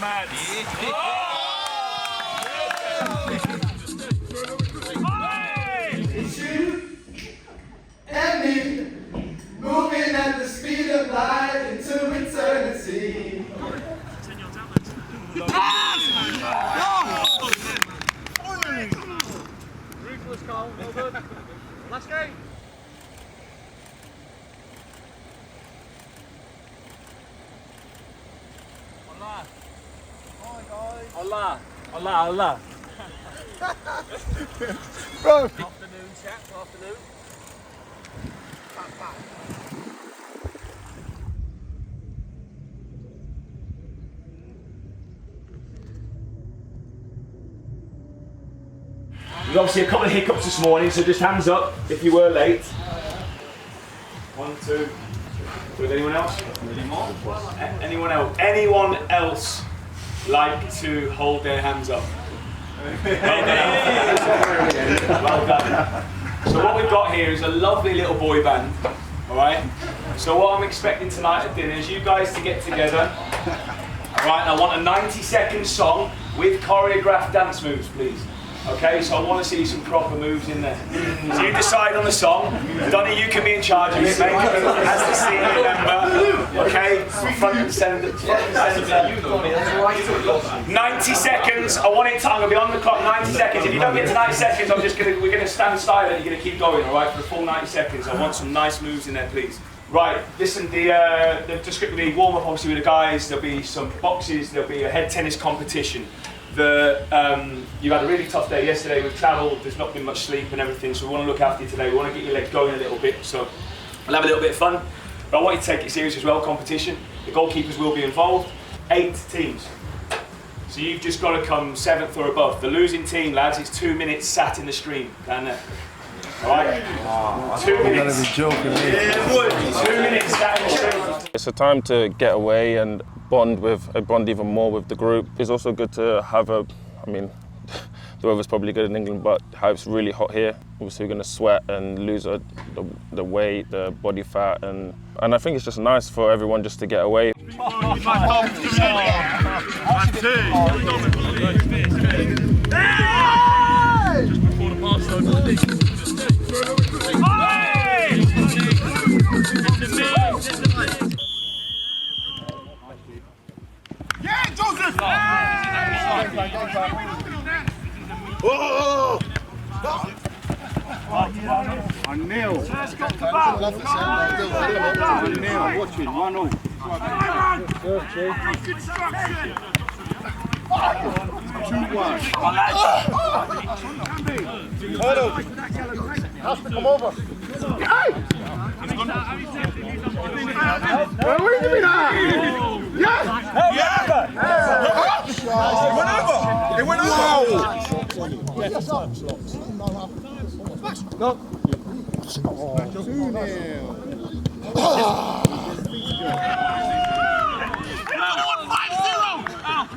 mad. It's you and me, moving at the speed of light into eternity. Ruthless, Carl. Well done. Last game. Allah. Allah, Allah. Bro. Afternoon, chaps, afternoon. There's obviously a couple of hiccups this morning, so just hands up if you were late. 1, 2. With anyone else? Any more? Anyone else? Anyone else like to hold their hands up? Well done. So what we've got here is a lovely little boy band, all right? So what I'm expecting tonight at dinner is you guys to get together, all right? And I want a 90-second song with choreographed dance moves, please. Okay, so I want to see some proper moves in there. So you decide on the song. Donnie, you can be in charge of it, mate. As the senior member, okay? Front and centre. 90 seconds. I want it to. I'm gonna be on the clock. 90 seconds. If you don't get to 90 seconds, we're gonna stand silent. You're gonna keep going, all right? For the full 90 seconds. I want some nice moves in there, please. Right, listen, the descriptive warm up obviously with the guys. There'll be some boxes. There'll be a head tennis competition. You had a really tough day yesterday. We've travelled, there's not been much sleep and everything, so we want to look after you today. We want to get your legs going a little bit, so we'll have a little bit of fun. But I want you to take it serious as well, competition. The goalkeepers will be involved. 8 teams. So you've just got to come 7th or above. The losing team, lads, it's 2 minutes sat in the stream down there. Alright? 2 minutes. Be joking, mate. 2 minutes sat in the stream. It's a time to get away and bond even more with the group. It's also good to have I mean, the weather's probably good in England, but how it's really hot here. Obviously we're going to sweat and lose the weight, the body fat, and I think it's just nice for everyone just to get away. Oh! And Neil. Watch it, 1-0. Has to come over. Where are you at? Yeah! It went over! No. 2-0.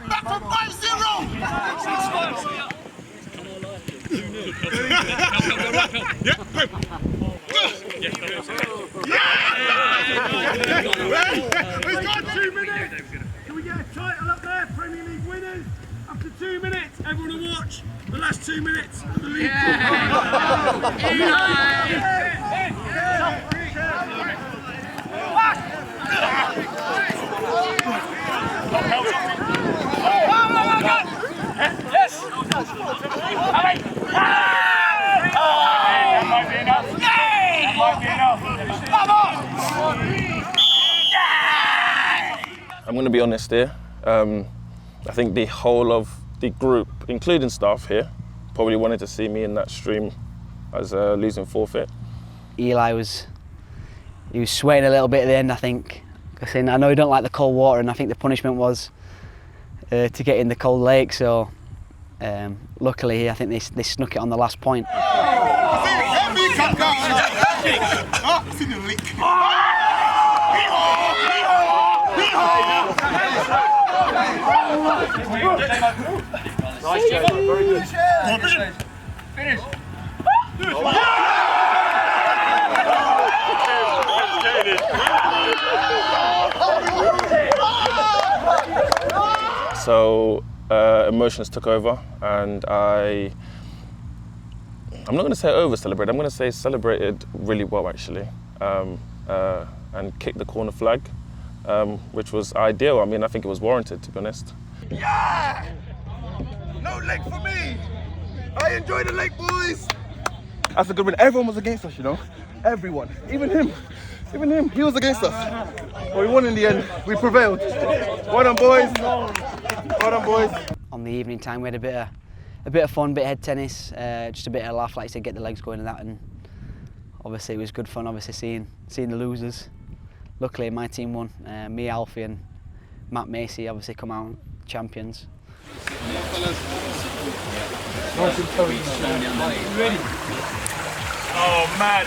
Back from 5-0! We've got 2 minutes! Can we get a title up there? Premier League winners? After 2 minutes, everyone will watch the last 2 minutes of the league. Yes! That might be enough. That might be enough. I'm going to be honest here. I think the whole of the group, including staff here, probably wanted to see me in that stream as a losing forfeit. Eli was sweating a little bit at the end, I think. Because I know he don't like the cold water, and I think the punishment was to get in the cold lake. So luckily, I think they snuck it on the last point. Nice, Joe. Very good. Finish. So emotions took over, and I'm not going to say over-celebrated, I'm going to say celebrated really well actually, and kicked the corner flag, which was ideal. I mean, I think it was warranted, to be honest. Yeah! No leg for me! I enjoy the leg, boys! That's a good win. Everyone was against us, you know? Everyone. Even him. He was against us. But we won in the end. We prevailed. Well done, boys. Well done, boys. On the evening time, we had a bit of fun, bit of head tennis, just a bit of a laugh, like I said, get the legs going and that. And obviously, it was good fun. Obviously, seeing the losers. Luckily, my team won. Me, Alfie, and Matt Macy obviously come out champions. Ready? Oh, man.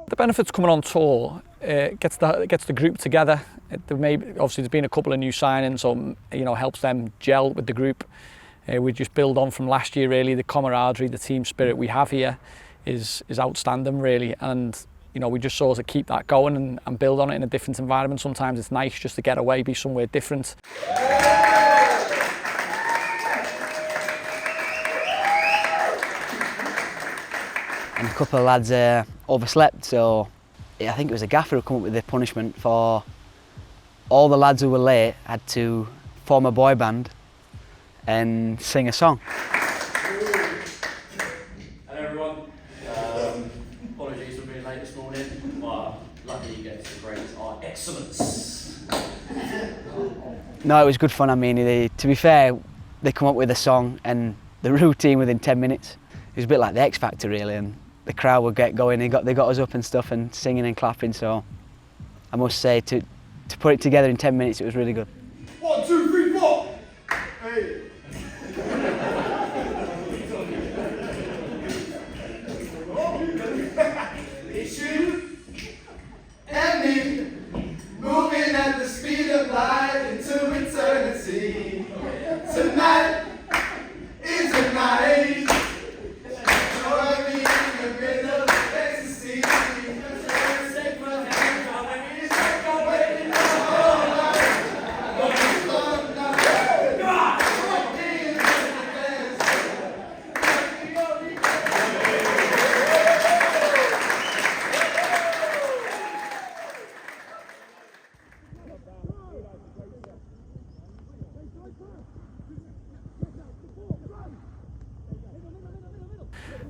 The benefits coming on tour gets the group together. Obviously there's been a couple of new signings, so helps them gel with the group. We just build on from last year really. The camaraderie, the team spirit we have here is outstanding really, and we just sort of keep that going and build on it in a different environment. Sometimes it's nice just to get away, be somewhere different. And a couple of lads overslept, so I think it was a gaffer who came up with the punishment for all the lads who were late had to form a boy band and sing a song. Hello everyone, apologies for being late this morning, but luckily you get to the grades are excellence. No, it was good fun. I mean, to be fair, they come up with a song and the routine within 10 minutes. It was a bit like the X Factor really, and the crowd would get going. They got us up and stuff and singing and clapping, so I must say to put it together in 10 minutes, it was really good. 1, 2, 3, 4! Hey! It's you and me, moving at the speed of light into eternity. Tonight is a night. Join me in the middle of ecstasy. Take my hand, take my way in the whole life.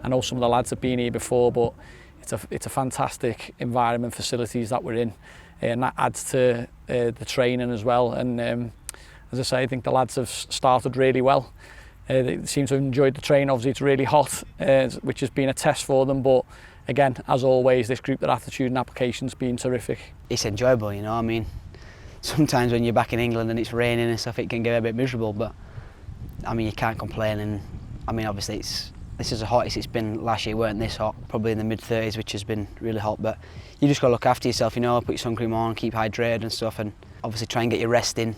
I know some of the lads have been here before, but it's a fantastic environment, facilities that we're in, and that adds to the training as well. And as I say, I think the lads have started really well. They seem to have enjoyed the train. Obviously it's really hot, which has been a test for them, but again, as always, this group, their attitude and application's been terrific. It's enjoyable, I mean, sometimes when you're back in England and it's raining and stuff, it can get a bit miserable, but I mean, you can't complain. And I mean, obviously this is the hottest it's been. Last year weren't this hot, probably in the mid-30s, which has been really hot, but you just got to look after yourself, put your sun cream on, keep hydrated and stuff, and obviously try and get your rest in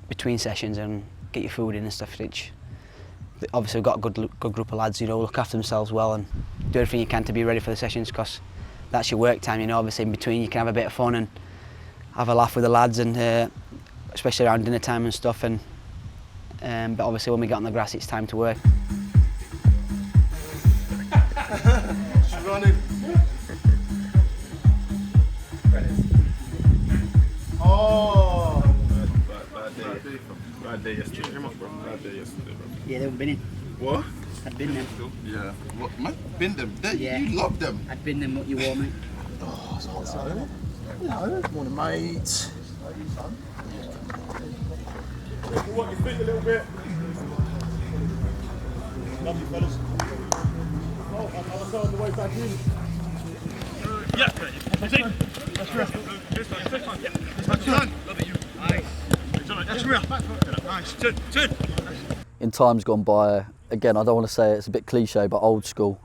between sessions and get your food in and stuff. Which obviously we've got a good group of lads, look after themselves well and do everything you can to be ready for the sessions, because that's your work time. Obviously in between you can have a bit of fun and have a laugh with the lads, and especially around dinner time and stuff. And but obviously when we get on the grass, it's time to work. She's running. Oh! Bad day yesterday. Bad day yesterday, bro. Yeah, they've been in. What? I'd bin them. Yeah. What? Man, bin them. Yeah. You love them. I'd bin them what you wore, mate. Oh, it's hot out, isn't it? No, morning, mate. What, you fit a little bit? Lovely fellas. Oh, I'll start on the way back in. That's real. That's real. Nice. Turn. In times gone by, again, I don't want to say it's a bit cliche, but old school.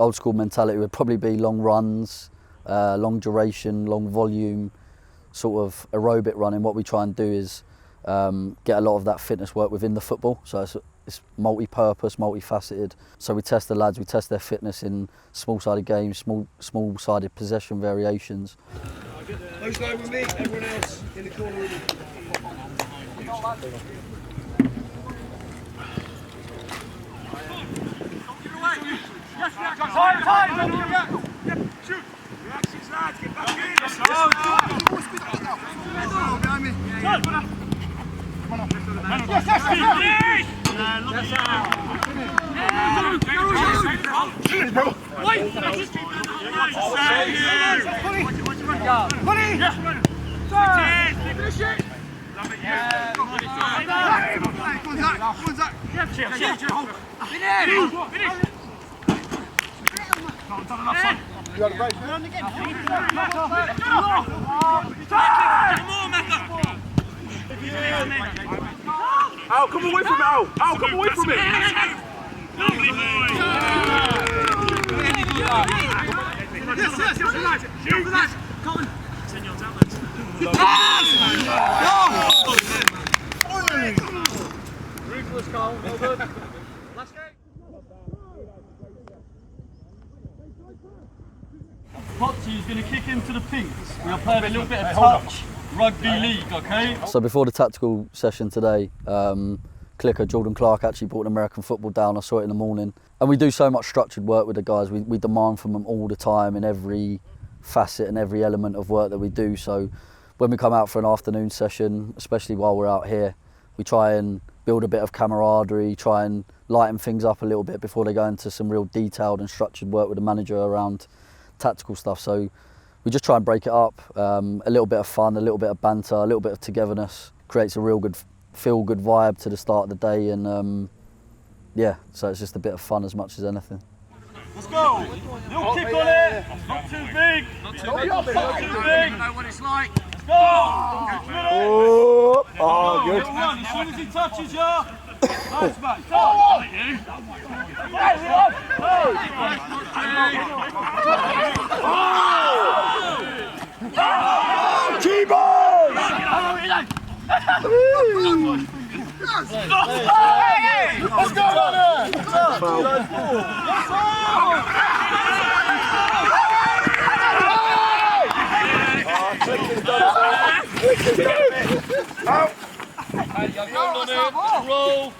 Old school mentality would probably be long runs, long duration, long volume, sort of aerobic running. What we try and do is get a lot of that fitness work within the football. So it's multi-purpose, multifaceted. So we test the lads, we test their fitness in small-sided games, small-sided possession variations. Who's going with me? Everyone else in the corner with me. Shoot! Reactions, lads, get back in! Behind me. You got a break. Al, come away from it, Al! Al, come away from it! Lovely boy! Yes! Colin! Send your talents. Ruthless, Carl. Well good. Last game. Potsy is going to kick into the pinks. We are playing a little bit of touch rugby league, okay? So before the tactical session today, Clicker, Jordan Clark, actually brought an American football down. I saw it in the morning. And we do so much structured work with the guys. We demand from them all the time in every facet and every element of work that we do. So when we come out for an afternoon session, especially while we're out here, we try and build a bit of camaraderie, try and lighten things up a little bit before they go into some real detailed and structured work with the manager around tactical stuff. So we just try and break it up, a little bit of fun, a little bit of banter, a little bit of togetherness, creates a real good feel-good vibe to the start of the day, and yeah, so it's just a bit of fun as much as anything. Let's go! Little kick on it! Not too big! Not too big! Not too big! You know what it's like. Let's go! Oh, good. As soon as he touches you, nice man. Go! Let's go, Roll.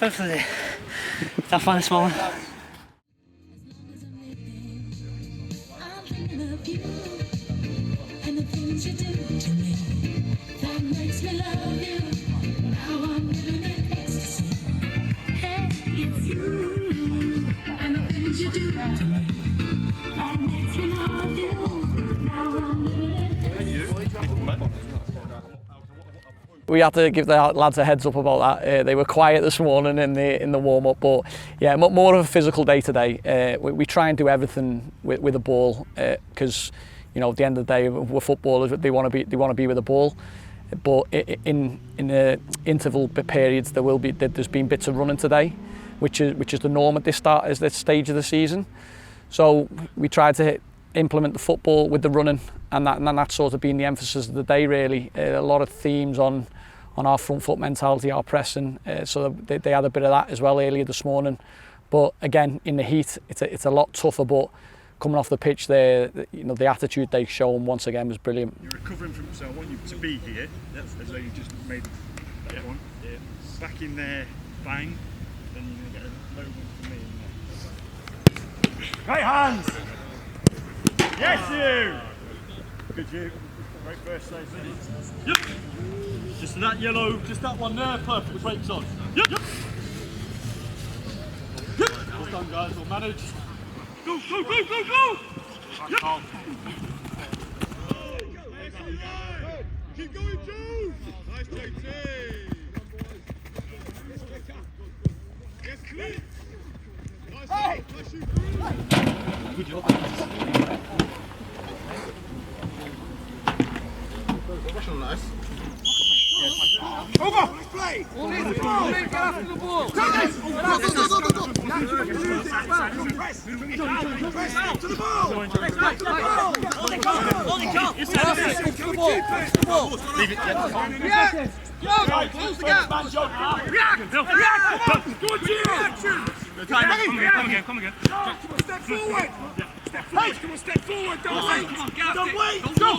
Hopefully, tough one this morning. We had to give the lads a heads up about that. They were quiet this morning in the warm up, but yeah, more of a physical day today. We try and do everything with the ball because you know at the end of the day we're footballers. They want to be with the ball, but in the interval periods there's been bits of running today, which is the norm at this stage of the season. So we tried to implement the football with the running, and that's sort of been the emphasis of the day really. A lot of themes on our front foot mentality, our pressing, so they had a bit of that as well earlier this morning. But again, in the heat, it's a lot tougher, but coming off the pitch there, you know, the attitude they shown once again was brilliant. You're recovering from, so I want you to be here, as though you just made that one. Yeah. Back in there, bang, then you're going to get a low one from me in there. Great hands! Yes, you! Good, you. Great first save. Yep. Just that yellow, just that one there, perfect, brakes on. Yep. Yep. Well done guys, well managed. Go, go, go, go, go! Yep. Keep going, Joe! Nice, JT! Yes, clean! Nice, hey! Nice shoot through! Good job. Russian nice. Over! Nice play! All in, get after the ball! Go! Press! Press! To the ball! Leave it. Yeah! Go! Close the gap! React! React! Go on, reaction! Come again. Step forward! Step forward! Come on, step forward! Don't wait! Don't wait! Go!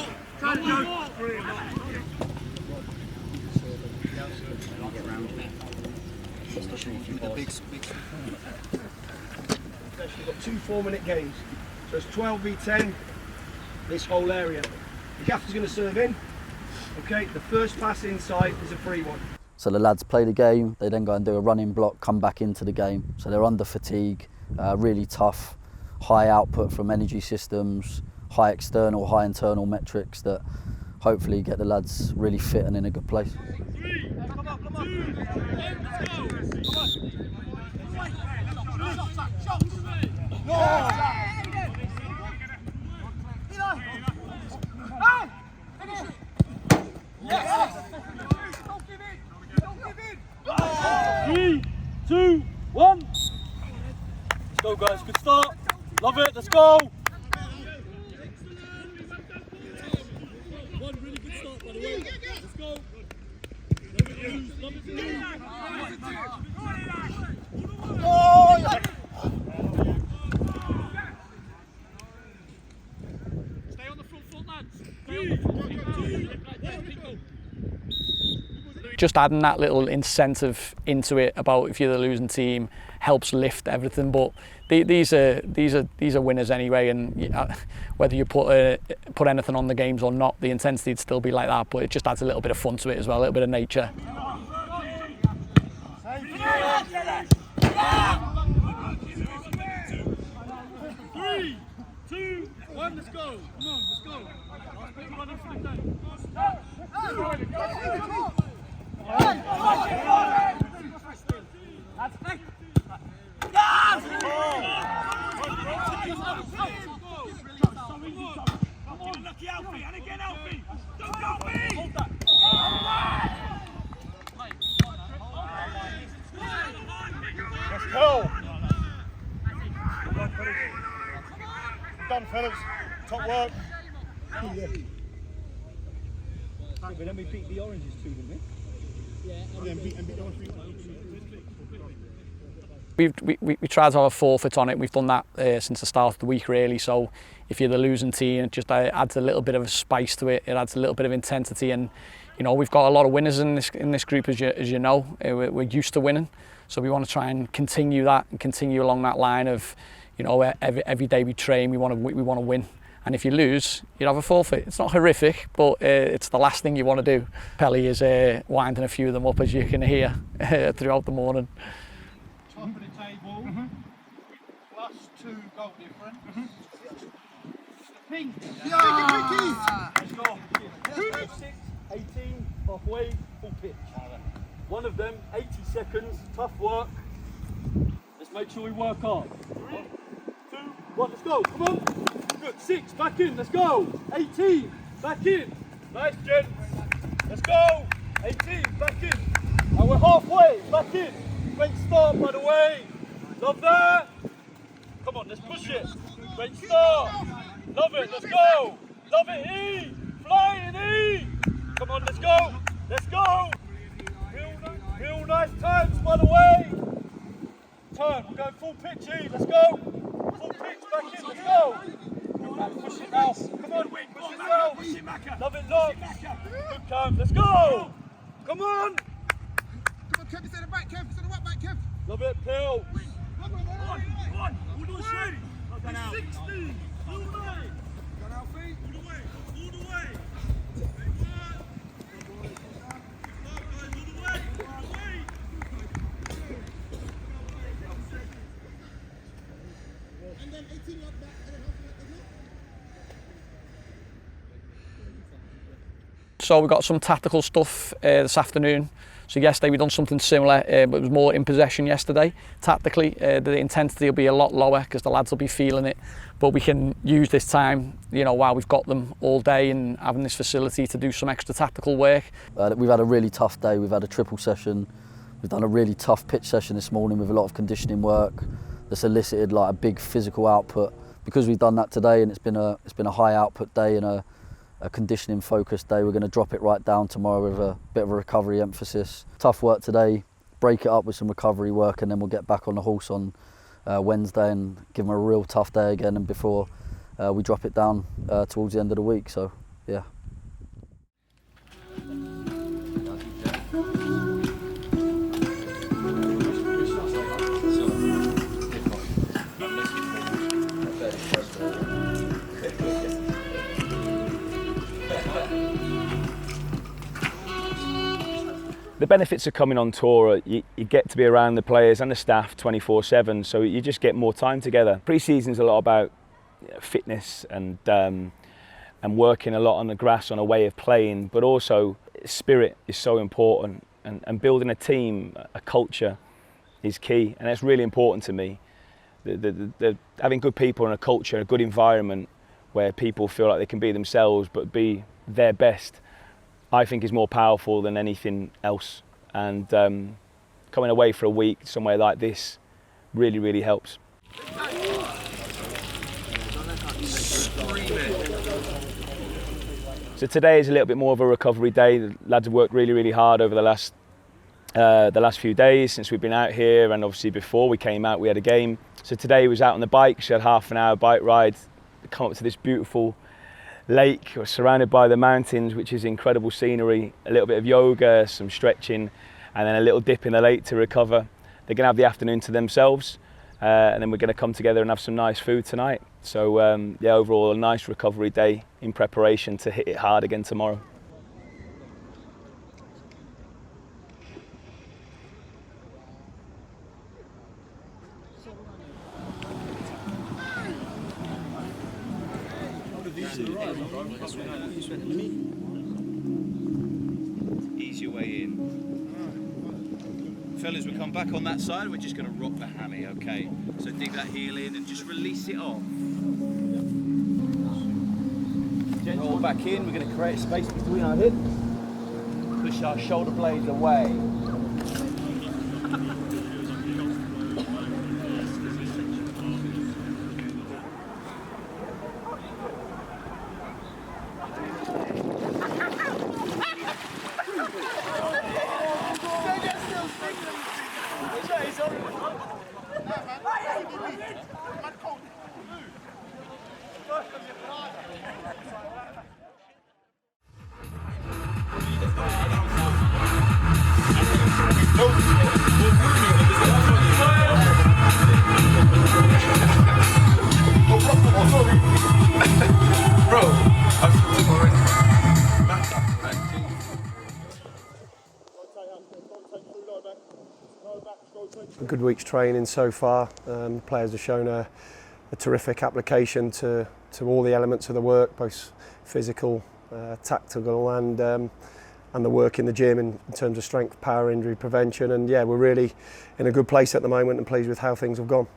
You've got 2 4-minute games, so it's 12v10, this whole area. The gaffer's going to serve in, okay, the first pass inside is a free one. So the lads play the game, they then go and do a running block, come back into the game. So they're under fatigue, really tough, high output from energy systems, high external, high internal metrics that hopefully get the lads really fit and in a good place. Three, 2, 1. Let's go, guys. Good start. Love it. Let's go. One really good start, by the way. Let's go. Oh, yeah. Stay on the front foot, lads. Stay on the front foot. Just adding that little incentive into it about if you're the losing team helps lift everything. But these are winners anyway, and whether you put anything on the games or not, the intensity would still be like that. But it just adds a little bit of fun to it as well, a little bit of nature. 3, 2, 1. Let's go. Come on, let's go. Last bit of running for the day. Lucky Alfie, and again Alfie! Don't go Alfie! Hold that! Let's go! Done, fellas. Top work. But then we beat the oranges too, didn't we? We tried to have a forfeit on it. We've done that since the start of the week, really. So if you're the losing team, it just adds a little bit of a spice to it. It adds a little bit of intensity, and you know we've got a lot of winners in this group, as you know. We're used to winning, so we want to try and continue that and continue along that line of, you know, every day we train, we want to win. And if you lose, you'd have a forfeit. It's not horrific, but it's the last thing you want to do. Pelly is winding a few of them up, as you can hear, throughout the morning. Top of the table, plus 2 goal difference. Pink. Yeah. Let's go. 6, 18, halfway, full pitch. One of them, 80 seconds, tough work. Let's make sure we work hard. 3, 2, 1, let's go. Come on. Good. 6, back in. Let's go. 18, back in. Nice, Jen. Let's go. 18, back in. And we're halfway, back in. Great start, by the way. Love that. Come on, let's push it. Great start. Love it. Let's go. Love it. E. Flying E. Come on, let's go. Let's go. Real nice times, by the way. Turn. We're going full pitch E. Let's go. Full pitch back in. Let's go. Push it now. Come on, Wing. Push it now. Love it, love. Good camp. Let's go. Come on. Come on, Kev, it's at the back, Kev. It's at the back, Kev. Love it, Pill. Come on. All the way. 60. All the way. Got Alfie. All the way. All the way. So we got some tactical stuff this afternoon. So yesterday we done something similar, but it was more in possession yesterday. Tactically, the intensity will be a lot lower because the lads will be feeling it. But we can use this time, while we've got them all day and having this facility to do some extra tactical work. We've had a really tough day. We've had a triple session. We've done a really tough pitch session this morning with a lot of conditioning work that's elicited like a big physical output. Because we've done that today and it's been a high output day and a conditioning focused day, we're going to drop it right down tomorrow with a bit of a recovery emphasis. Tough work today, break it up with some recovery work, and then we'll get back on the horse on Wednesday and give them a real tough day again, and before we drop it down towards the end of the week. So yeah. The benefits of coming on tour, you get to be around the players and the staff 24/7, so you just get more time together. Pre-season's a lot about fitness and working a lot on the grass on a way of playing, but also spirit is so important, and building a team, a culture is key, and that's really important to me. Having good people and a culture, a good environment where people feel like they can be themselves but be their best, I think is more powerful than anything else. And coming away for a week somewhere like this really, really helps. So today is a little bit more of a recovery day. The lads have worked really, really hard over the last few days since we've been out here, and obviously before we came out we had a game. So today was out on the bike. She had half an hour bike ride, come up to this beautiful lake. We're surrounded by the mountains, which is incredible scenery, a little bit of yoga, some stretching, and then a little dip in the lake to recover. They're going to have the afternoon to themselves, and then we're going to come together and have some nice food tonight. So yeah, overall a nice recovery day in preparation to hit it hard again tomorrow. Ease your way in. Fellas, we come back on that side, we're just going to rock the hammy, okay? So dig that heel in and just release it off. Roll back in, we're going to create space between our hips. Push our shoulder blades away. A good week's training so far. The players have shown a terrific application to all the elements of the work, both physical, tactical, and the work in the gym in terms of strength, power, injury prevention. And yeah, we're really in a good place at the moment and pleased with how things have gone.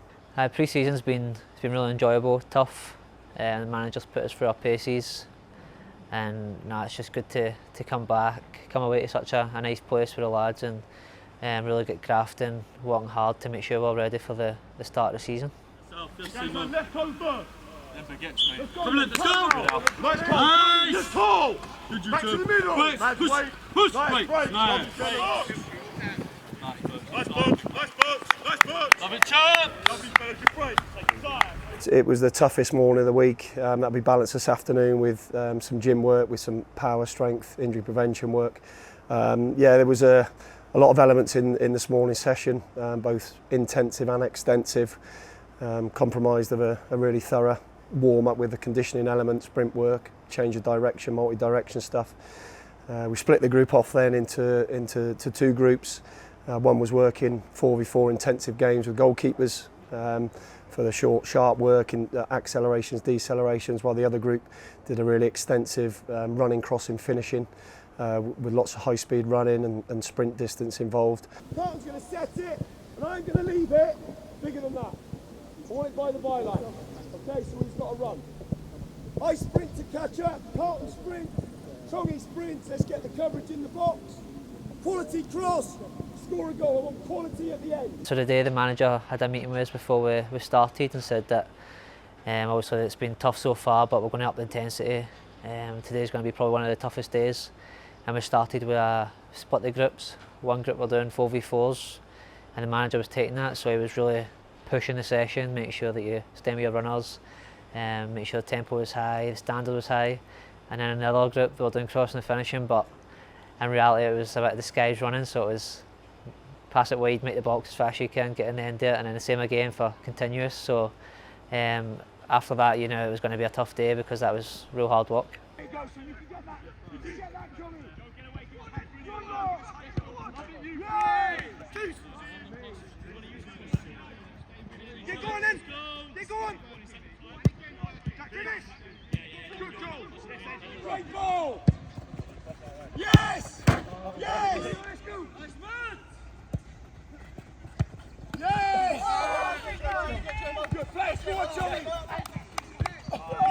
Pre-season's been really enjoyable, tough. The manager's put us through our paces, and now it's just good to come away to such a nice place with the lads and really get crafting, working hard to make sure we're ready for the start of the season. Left over. Never gets me. Come on, let's go. Nice pass. Nice tall. Back to the middle. Push. Nice. Love it, champ. Lovely fella, good break. Take your time. It was the toughest morning of the week. That'll be balanced this afternoon with some gym work, with some power, strength, injury prevention work. Yeah, there was a lot of elements in this morning's session, both intensive and extensive, comprised of a really thorough warm-up with the conditioning elements, sprint work, change of direction, multi-direction stuff. We split the group off then into two groups. One was working 4v4 intensive games with goalkeepers for for the short, sharp work in accelerations, decelerations, while the other group did a really extensive running, crossing, finishing with lots of high-speed running and sprint distance involved. Carlton's going to set it, and I'm going to leave it bigger than that. I want it by the byline. Okay, so he's got to run. I sprint to catch up, Carlton sprint, Tongy sprints, let's get the coverage in the box. Quality cross, score a goal, I want quality at the end. So today the manager had a meeting with us before we started and said that obviously it's been tough so far, but we're going to up the intensity. Today's going to be probably one of the toughest days. And we started with split the groups. One group we're doing 4v4s, and the manager was taking that, so he was really pushing the session, making sure that you stay with your runners, make sure the tempo was high, the standard was high. And then another group they were doing crossing and finishing, but in reality it was about the skies running, so it was pass it wide, make the box as fast as you can, get in the end of it, and then the same again for continuous. So after that, you know, it was going to be a tough day because that was real hard work. Get going then! Get going! Finish! Good goal! Great ball! Yes! Yes! Let's go! Nice man! Yes! Good play! Forward, Johnny!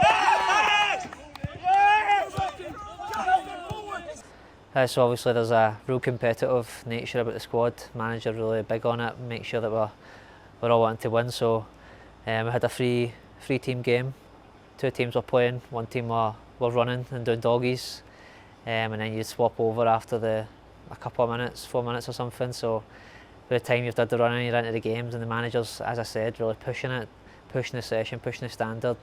Yes! Yes! So obviously there's a real competitive nature about the squad. Manager really big on it, make sure that we're all wanting to win. So we had a free team game. Two teams were playing, one team were running and doing doggies, and then you'd swap over after a couple of minutes, 4 minutes or something. So by the time you've done the running, you're into the games, and the manager's, as I said, really pushing it, pushing the session, pushing the standard.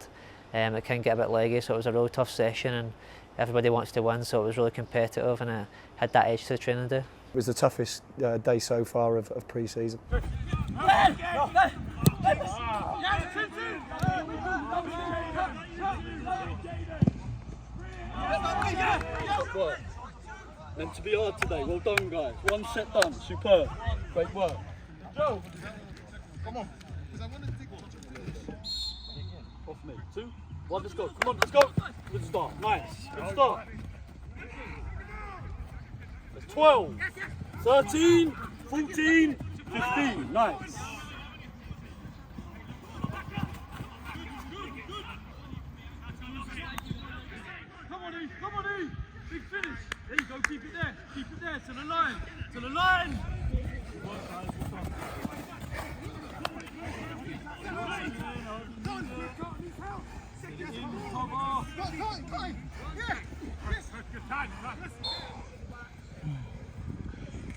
It can get a bit leggy, so it was a really tough session, and everybody wants to win, so it was really competitive, and it had that edge to the training day. It was the toughest day so far of pre-season. Meant to be hard today, well done guys. One set done, superb. Great work. Joe! Come on. Off me. 2, 1, let's go. Come on, let's go. Good start. Nice. Good start. That's 12, 13, 14, 15. Nice. Come on, E. Big finish. There you go, keep it there, to the line, to the line.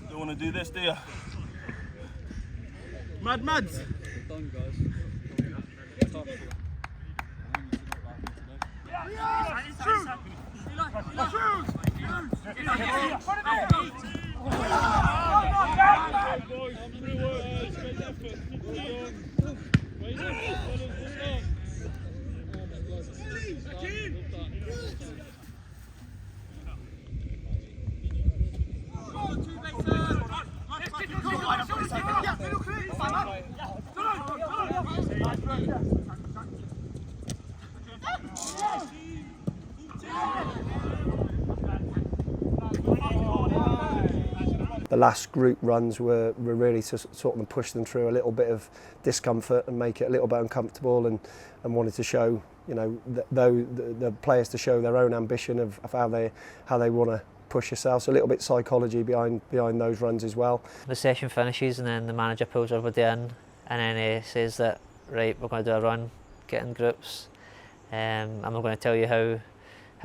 Don't want to do this, do you? Mads. Well done, guys. The last group runs were really to sort of push them through a little bit of discomfort and make it a little bit uncomfortable, and wanted to show, you know, the players to show their own ambition of how they want to push yourself. So a little bit psychology behind those runs as well. The session finishes and then the manager pulls everybody in, and then he says that, right, we're going to do a run, get in groups, and we're going to tell you how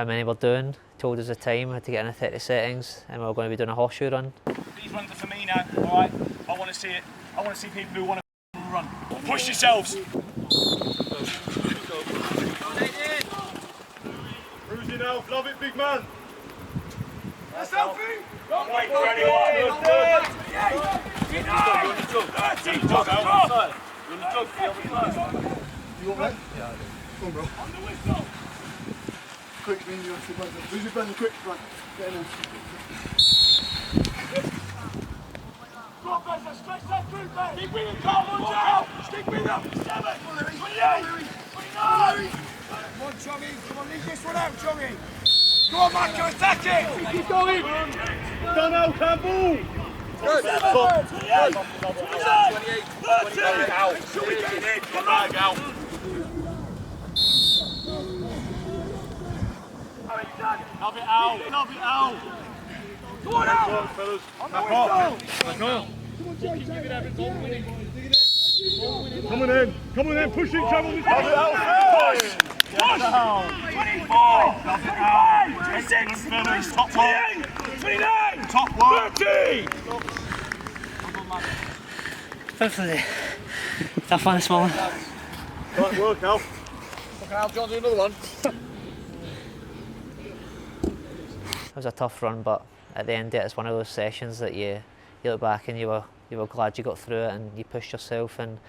many we're doing. Told us the time, had to get in the 30 settings, and we're going to be doing a horseshoe run. These runs are for me now, all right? I want to see it. I want to see people who want to run. Push yourselves. Cruising out, love it, big man. That's healthy. Don't wait for anyone. You all right? Yeah, come on, bro. On the whistle. Quick, man, you actually who's your friend? Quick, right. Get in there. on, Bezza, stretch that through, Ben. Stick with him, Carl, watch out. Stick with him. 7, 28, 29. Come on, Choggy. Come on, leave this one out, Choggy. Go on, Michael, attack it. Keep going. Done out, Campbell. Good. 28, 29, 30. Out. Make sure we get it in. Come on. Out. Love it out. Love it out. Come on out. Fellas. Back off. Back off. Coming in. Coming in. Push it, Campbell. Love it out. Push. Push. 24. 25. 26. 28. 29. Top work. 30. Hopefully, tough one this morning. Right work, Al. Fucking Al, John, do another one. It was a tough run, but at the end of it, it's one of those sessions that you look back and you were glad you got through it and you pushed yourself and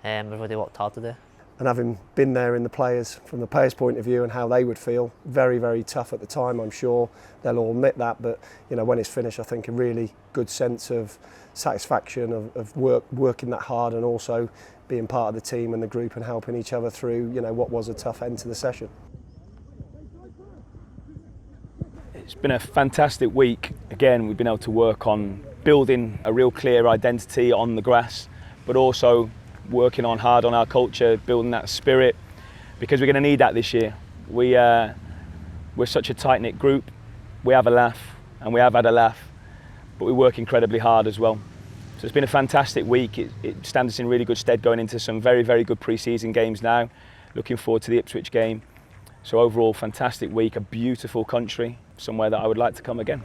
everybody worked hard today. And having been there in the players, from the players' point of view and how they would feel, very, very tough at the time, I'm sure they'll all admit that, but you know, when it's finished, I think a really good sense of satisfaction of working that hard and also being part of the team and the group and helping each other through, you know, what was a tough end to the session. It's been a fantastic week. Again, we've been able to work on building a real clear identity on the grass, but also working on hard on our culture, building that spirit, because we're going to need that this year. We're such a tight-knit group. We have a laugh, and we have had a laugh, but we work incredibly hard as well. So it's been a fantastic week. It stands us in really good stead going into some very, very good pre-season games now. Looking forward to the Ipswich game. So overall, fantastic week, a beautiful country, somewhere that I would like to come again.